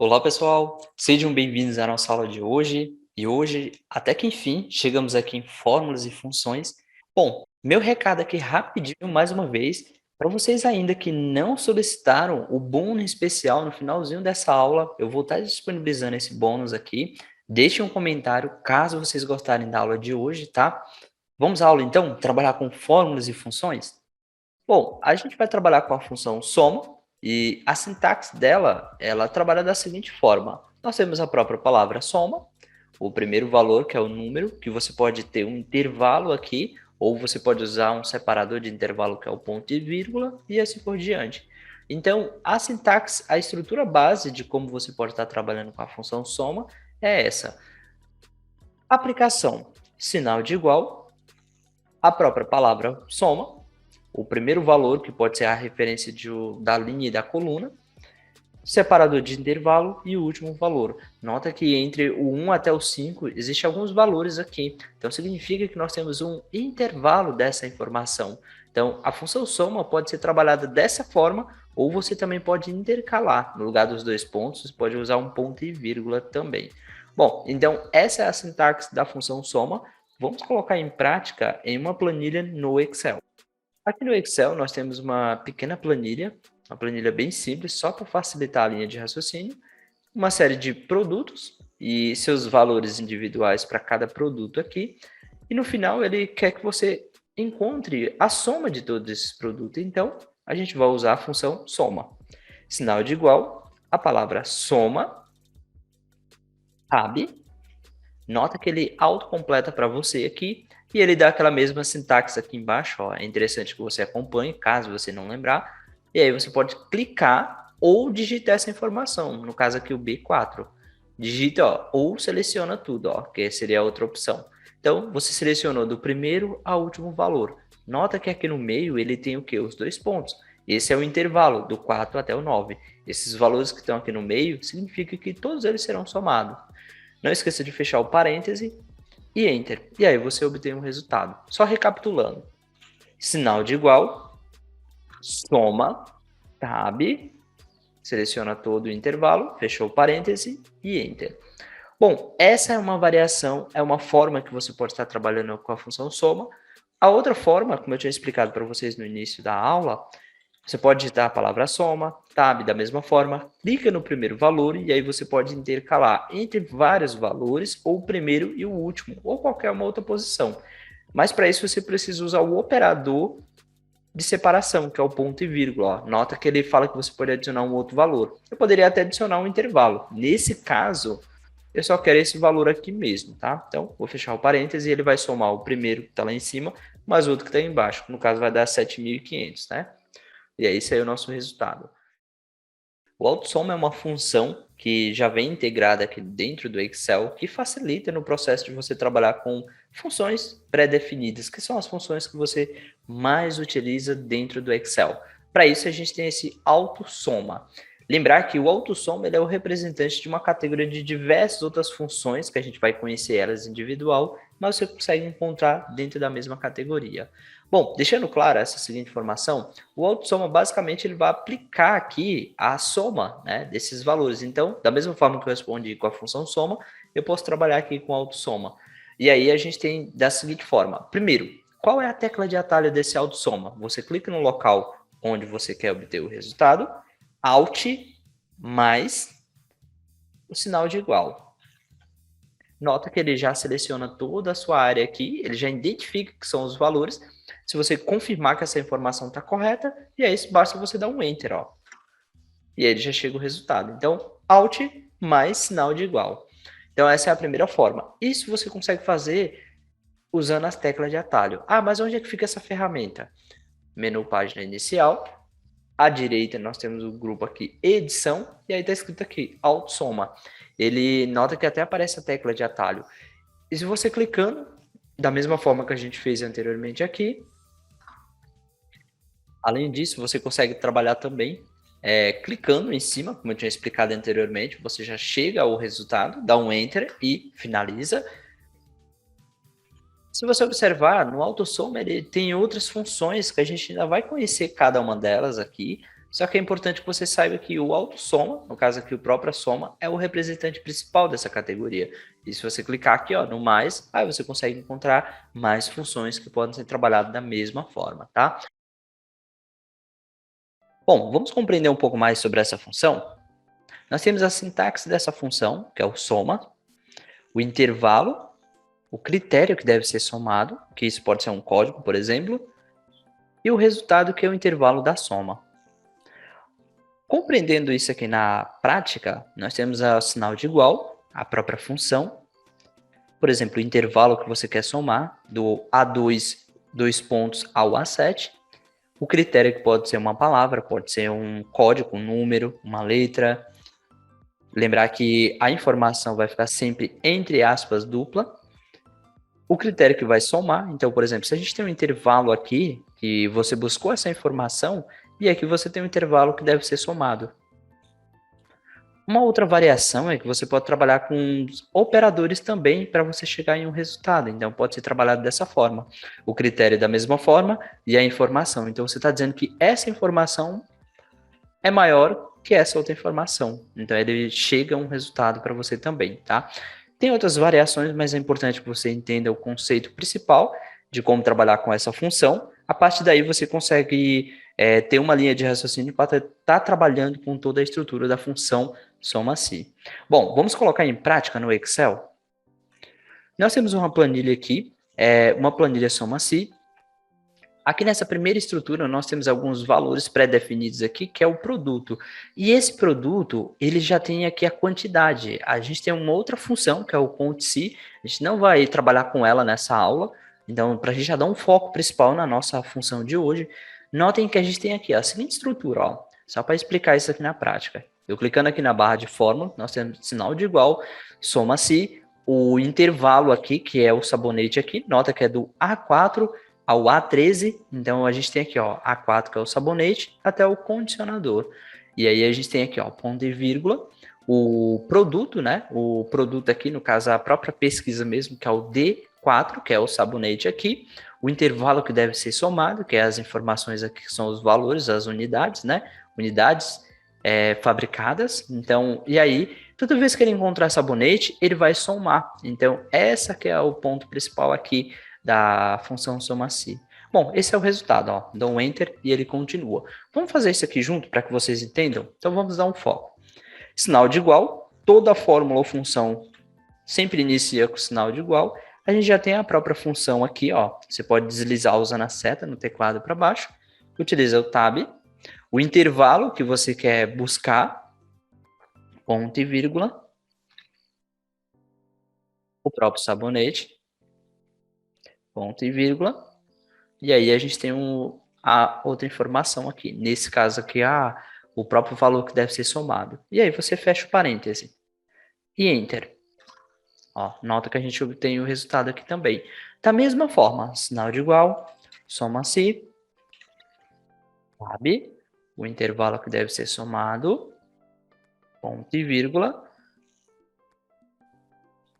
Olá, pessoal! Sejam bem-vindos à nossa aula de hoje. E hoje, até que enfim, chegamos aqui em fórmulas e funções. Bom, meu recado aqui rapidinho, mais uma vez, para vocês ainda que não solicitaram o bônus especial no finalzinho dessa aula, eu vou estar disponibilizando esse bônus aqui. Deixem um comentário caso vocês gostarem da aula de hoje, tá? Vamos à aula então? Trabalhar com fórmulas e funções? Bom, a gente vai trabalhar com a função soma e a sintaxe dela, ela trabalha da seguinte forma. Nós temos a própria palavra soma, o primeiro valor, que é o número, que você pode ter um intervalo aqui, ou você pode usar um separador de intervalo, que é o ponto e vírgula, e assim por diante. Então, a sintaxe, a estrutura base de como você pode estar trabalhando com a função soma é essa. Aplicação, sinal de igual, a própria palavra soma, o primeiro valor, que pode ser a referência da linha e da coluna, separador de intervalo e o último valor. Nota que entre o 1 até o 5 existem alguns valores aqui. Então, significa que nós temos um intervalo dessa informação. Então, a função soma pode ser trabalhada dessa forma, ou você também pode intercalar. No lugar dos dois pontos, você pode usar um ponto e vírgula também. Bom, então essa é a sintaxe da função soma. Vamos colocar em prática em uma planilha no Excel. Aqui no Excel nós temos uma pequena planilha, uma planilha bem simples, só para facilitar a linha de raciocínio, uma série de produtos e seus valores individuais para cada produto aqui, e no final ele quer que você encontre a soma de todos esses produtos, então a gente vai usar a função soma. Sinal de igual, a palavra soma, tab, nota que ele autocompleta para você aqui, e ele dá aquela mesma sintaxe aqui embaixo, ó. É interessante que você acompanhe, caso você não lembrar. E aí você pode clicar ou digitar essa informação. No caso aqui o B4. Digita, ó, ou seleciona tudo, ó, que seria a outra opção. Então, você selecionou do primeiro ao último valor. Nota que aqui no meio ele tem o quê? Os dois pontos. Esse é o intervalo, do 4 até o 9. Esses valores que estão aqui no meio, significa que todos eles serão somados. Não esqueça de fechar o parêntese e Enter. E aí você obtém um resultado. Só recapitulando. Sinal de igual, soma, tab, seleciona todo o intervalo, fechou o parêntese e Enter. Bom, essa é uma variação, é uma forma que você pode estar trabalhando com a função soma. A outra forma, como eu tinha explicado para vocês no início da aula, você pode digitar a palavra soma, tab da mesma forma, clica no primeiro valor e aí você pode intercalar entre vários valores, ou o primeiro e o último, ou qualquer uma outra posição. Mas para isso você precisa usar o operador de separação, que é o ponto e vírgula. Ó. Nota que ele fala que você pode adicionar um outro valor. Eu poderia até adicionar um intervalo. Nesse caso, eu só quero esse valor aqui mesmo, tá? Então, vou fechar o parêntese e ele vai somar o primeiro que está lá em cima, mais o outro que está embaixo. No caso, vai dar 7.500, né? E aí, esse aí é o nosso resultado. O autosoma é uma função que já vem integrada aqui dentro do Excel, que facilita no processo de você trabalhar com funções pré-definidas, que são as funções que você mais utiliza dentro do Excel. Para isso, a gente tem esse autosoma. Lembrar que o autosoma ele é o representante de uma categoria de diversas outras funções, que a gente vai conhecer elas individual, mas você consegue encontrar dentro da mesma categoria. Bom, deixando claro essa seguinte informação, o autossoma basicamente ele vai aplicar aqui a soma, né, desses valores. Então, da mesma forma que eu respondi com a função soma, eu posso trabalhar aqui com autossoma. E aí a gente tem da seguinte forma. Primeiro, qual é a tecla de atalho desse autossoma? Você clica no local onde você quer obter o resultado, Alt mais o sinal de igual. Nota que ele já seleciona toda a sua área aqui, ele já identifica que são os valores. Se você confirmar que essa informação está correta, e aí basta você dar um Enter, ó. E aí ele já chega o resultado. Então, Alt mais sinal de igual. Então, essa é a primeira forma. Isso você consegue fazer usando as teclas de atalho. Ah, mas onde é que fica essa ferramenta? Menu página inicial. À direita nós temos o grupo aqui edição e aí está escrito aqui Alt Soma. Ele nota que até aparece a tecla de atalho. E se você clicando, da mesma forma que a gente fez anteriormente aqui, além disso, você consegue trabalhar também clicando em cima, como eu tinha explicado anteriormente, você já chega ao resultado, dá um Enter e finaliza. Se você observar, no AutoSoma ele tem outras funções que a gente ainda vai conhecer cada uma delas aqui, Só que é importante que você saiba que o autossoma, no caso aqui o próprio soma, é o representante principal dessa categoria. E se você clicar aqui ó, no mais, aí você consegue encontrar mais funções que podem ser trabalhadas da mesma forma, tá? Bom, vamos compreender um pouco mais sobre essa função? Nós temos a sintaxe dessa função, que é o soma, o intervalo, o critério que deve ser somado, que isso pode ser um código, por exemplo, e o resultado, que é o intervalo da soma. Compreendendo isso aqui na prática, nós temos o sinal de igual, a própria função, por exemplo, o intervalo que você quer somar, do A2, 2 pontos, ao A7, o critério que pode ser uma palavra, pode ser um código, um número, uma letra. Lembrar que a informação vai ficar sempre entre aspas dupla. O critério que vai somar, então, por exemplo, se a gente tem um intervalo aqui, que você buscou essa informação, e aqui você tem um intervalo que deve ser somado. Uma outra variação é que você pode trabalhar com operadores também para você chegar em um resultado. Então, pode ser trabalhado dessa forma. O critério da mesma forma e a informação. Então, você está dizendo que essa informação é maior que essa outra informação. Então, ele chega a um resultado para você também, tá? Tem outras variações, mas é importante que você entenda o conceito principal de como trabalhar com essa função. A partir daí, você consegue ter uma linha de raciocínio para estar trabalhando com toda a estrutura da função soma-se. Bom, vamos colocar em prática no Excel? Nós temos uma planilha aqui, uma planilha soma-se. Aqui nessa primeira estrutura, nós temos alguns valores pré-definidos aqui, que é o produto. E esse produto, ele já tem aqui a quantidade. A gente tem uma outra função, que é o conte-se. A gente não vai trabalhar com ela nessa aula. Então, para a gente já dar um foco principal na nossa função de hoje, notem que a gente tem aqui a seguinte estrutura, ó, só para explicar isso aqui na prática. Eu clicando aqui na barra de fórmula, nós temos sinal de igual, soma-se, o intervalo aqui, que é o sabonete aqui, nota que é do A4 ao A13, então a gente tem aqui, ó, A4 que é o sabonete, até o condicionador. E aí a gente tem aqui, ó, ponto e vírgula, o produto, né? O produto aqui, no caso, a própria pesquisa mesmo, que é o D4, que é o sabonete aqui, o intervalo que deve ser somado, que é as informações aqui, que são os valores, as unidades, né? Unidades fabricadas. Então, e aí, toda vez que ele encontrar sabonete, ele vai somar. Então, essa que é o ponto principal aqui da função soma-se. Bom, esse é o resultado, ó. Dou um enter e ele continua. Vamos fazer isso aqui junto para que vocês entendam? Então vamos dar um foco. Sinal de igual, toda fórmula ou função sempre inicia com sinal de igual. A gente já tem a própria função aqui, ó. Você pode deslizar usando a seta no teclado para baixo. Utiliza o tab. O intervalo que você quer buscar, ponto e vírgula. O próprio sabonete, ponto e vírgula. E aí a gente tem a outra informação aqui. Nesse caso aqui, o próprio valor que deve ser somado. E aí você fecha o parêntese. E Enter. Ó, nota que a gente obtém o resultado aqui também. Da mesma forma, sinal de igual, soma-se, sabe? O intervalo que deve ser somado, ponto e vírgula,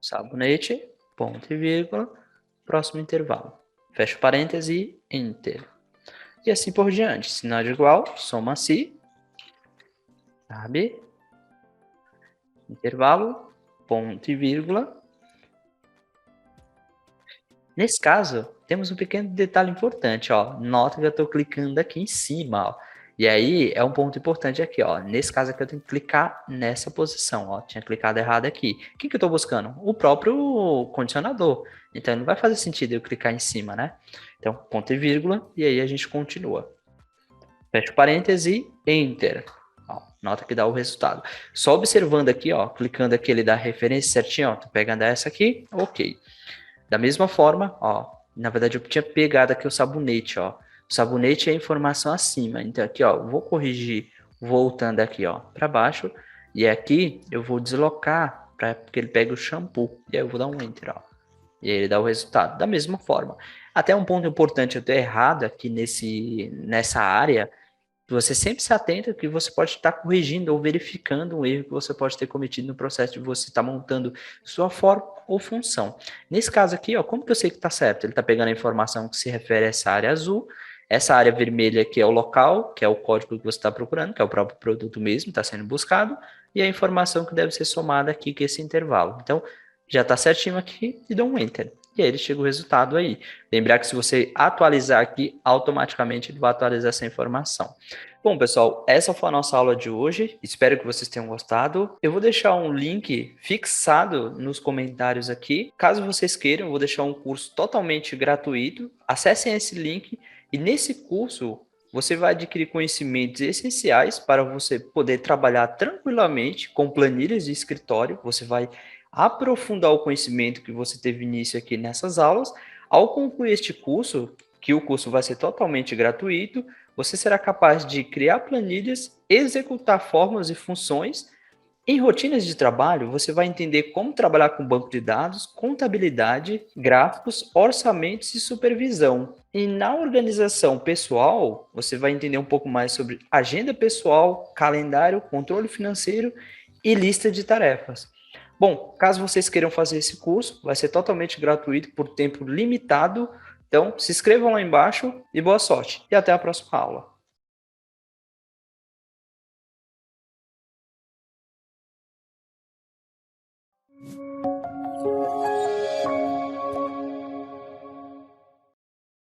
sabonete, ponto e vírgula, próximo intervalo. Fecha o parêntese e Enter. E assim por diante. Sinal de igual, soma-se, sabe? Intervalo, ponto e vírgula. Nesse caso, temos um pequeno detalhe importante, ó. Nota que eu estou clicando aqui em cima, ó. E aí, é um ponto importante aqui, ó. Nesse caso aqui, eu tenho que clicar nessa posição, ó. Tinha clicado errado aqui. O que eu estou buscando? O próprio condicionador. Então, não vai fazer sentido eu clicar em cima, né? Então, ponto e vírgula, e aí a gente continua. Fecha o parêntese, Enter. Ó, nota que dá o resultado. Só observando aqui, ó, clicando aqui, ele dá a referência certinho, ó. Tô pegando essa aqui, ok. Da mesma forma, ó, na verdade eu tinha pegado aqui o sabonete, ó. O sabonete é a informação acima. Então aqui, ó, vou corrigir voltando aqui, ó, para baixo. E aqui eu vou deslocar para que ele pegue o shampoo. E aí eu vou dar um enter, ó. E aí ele dá o resultado. Da mesma forma. Até um ponto importante, eu tô errado aqui nessa área. Você sempre se atenta que você pode estar corrigindo ou verificando um erro que você pode ter cometido no processo de você estar montando sua forma ou função. Nesse caso aqui, ó, como que eu sei que está certo? Ele está pegando a informação que se refere a essa área azul Essa área vermelha aqui é o local, que é o código que você está procurando, que é o próprio produto mesmo, está sendo buscado, e a informação que deve ser somada aqui, que é esse intervalo. Então, já está certinho aqui e dou um Enter. E aí ele chega o resultado aí. Lembrar que se você atualizar aqui, automaticamente ele vai atualizar essa informação. Bom, pessoal, essa foi a nossa aula de hoje. Espero que vocês tenham gostado. Eu vou deixar um link fixado nos comentários aqui. Caso vocês queiram, eu vou deixar um curso totalmente gratuito. Acessem esse link e nesse curso você vai adquirir conhecimentos essenciais para você poder trabalhar tranquilamente com planilhas de escritório. Você vai aprofundar o conhecimento que você teve início aqui nessas aulas. Ao concluir este curso, que o curso vai ser totalmente gratuito, você será capaz de criar planilhas, executar fórmulas e funções. Em rotinas de trabalho, você vai entender como trabalhar com banco de dados, contabilidade, gráficos, orçamentos e supervisão. E na organização pessoal, você vai entender um pouco mais sobre agenda pessoal, calendário, controle financeiro e lista de tarefas. Bom, caso vocês queiram fazer esse curso, vai ser totalmente gratuito por tempo limitado. Então, se inscrevam lá embaixo e boa sorte. E até a próxima aula.